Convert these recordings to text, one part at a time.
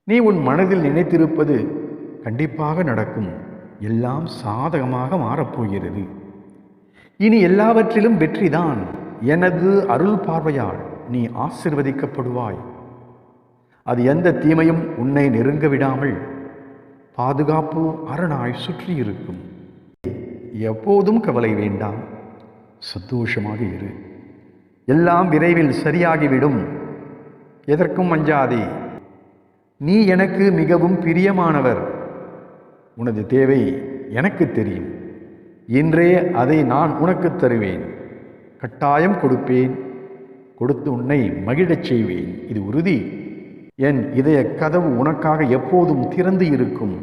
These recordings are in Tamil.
நீ உன் மனதில் நினைத்திருப்பது கண்டிப்பாக நடக்கும். எல்லாம் சாதகமாக மாறப்போகிறது. இனி எல்லாவற்றிலும் வெற்றிதான். எனது அருள் பார்வையால் நீ ஆசிர்வதிக்கப்படுவாய். அது எந்த தீமையும் உன்னை நெருங்க விடாமல் பாதுகாப்பு அரணாய் சுற்றியிருக்கும். எப்போதும் கவலை வேண்டாம், சந்தோஷமாக இரு. எல்லாம் விரைவில் சரியாகிவிடும். எதற்கும் அஞ்சாதே. நீ எனக்கு மிகவும் பிரியமானவர். உனது தேவை எனக்கு தெரியும். இன்றே அதை நான் உனக்கு தருவேன். கட்டாயம் கொடுப்பேன். கொடுத்து உன்னை மகிழச் செய்வேன். இது உறுதி. என் இதய கதவு உனக்காக எப்போதும் திறந்து இருக்கும்.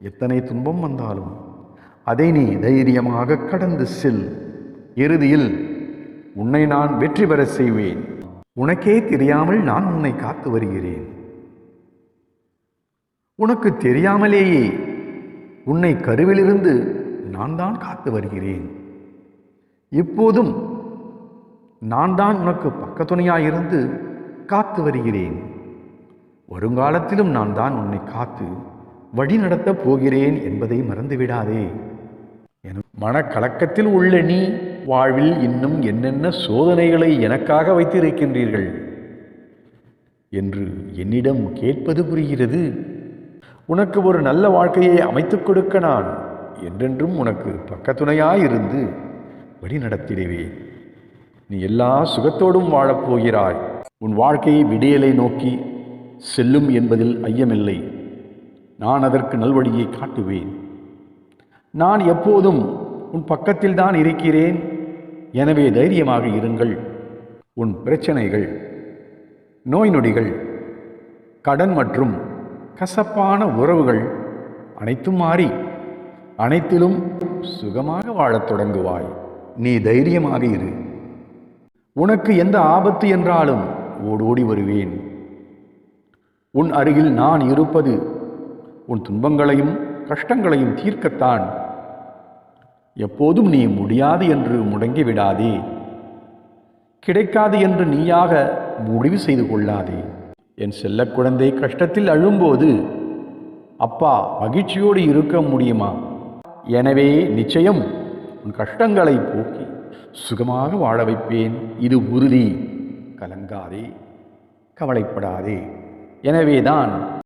எத்தனை துன்பம் வந்தாலும் அதை நீ தைரியமாக கடந்து செல். இறுதியில் உன்னை நான் வெற்றி பெற செய்வேன். உனக்கே தெரியாமல் நான் உன்னை காத்து வருகிறேன். உனக்கு தெரியாமலேயே உன்னை கருவிலிருந்து நான் தான் காத்து வருகிறேன். இப்போதும் நான் தான் உனக்கு பக்கத்துணையாயிருந்து காத்து வருகிறேன். வருங்காலத்திலும் நான் தான் உன்னை காத்து வழி நடத்தப் போகிறேன் என்பதை மறந்துவிடாதே. மனக்கலக்கத்தில் உள்ள நீ வாழ்வில் இன்னும் என்னென்ன சோதனைகளை எனக்காக வைத்திருக்கின்றீர்கள் என்று என்னிடம் கேட்பது புரிகிறது. உனக்கு ஒரு நல்ல வாழ்க்கையை அமைத்துக் கொடுக்க நான் என்றென்றும் உனக்கு பக்கத்துணையாயிருந்து வழி நடத்திடுவேன். நீ எல்லா சுகத்தோடும் வாழப்போகிறாய். உன் வாழ்க்கையை விடியலை நோக்கி செல்லும் என்பதில் ஐயமில்லை. நான் அதற்கு நல்வழியை காட்டுவேன். நான் எப்போதும் உன் பக்கத்தில் தான் இருக்கிறேன். எனவே தைரியமாக இருங்கள். உன் பிரச்சனைகள், நோய் நொடிகள், கடன் மற்றும் கசப்பான உறவுகள் அனைத்தும் மாறி அனைத்திலும் சுகமாக வாழத் தொடங்குவாய். நீ தைரியமாக இரு. உனக்கு எந்த ஆபத்து என்றாலும் ஓடோடி வருவேன். உன் அருகில் நான் இருப்பது உன் துன்பங்களையும் கஷ்டங்களையும் தீர்க்கத்தான். எப்போதும் நீ முடியாது என்று முடங்கிவிடாதே. கிடைக்காது என்று நீயாக முடிவு செய்து கொள்ளாதே. என் செல்ல குழந்தை கஷ்டத்தில் அழும்போது அப்பா மகிழ்ச்சியோடு இருக்க முடியுமா? எனவே நிச்சயம் உன் கஷ்டங்களை போக்கி சுகமாக வாழ வைப்பேன். இது உறுதி. கலங்காதே, கவலைப்படாதே. எனவேதான்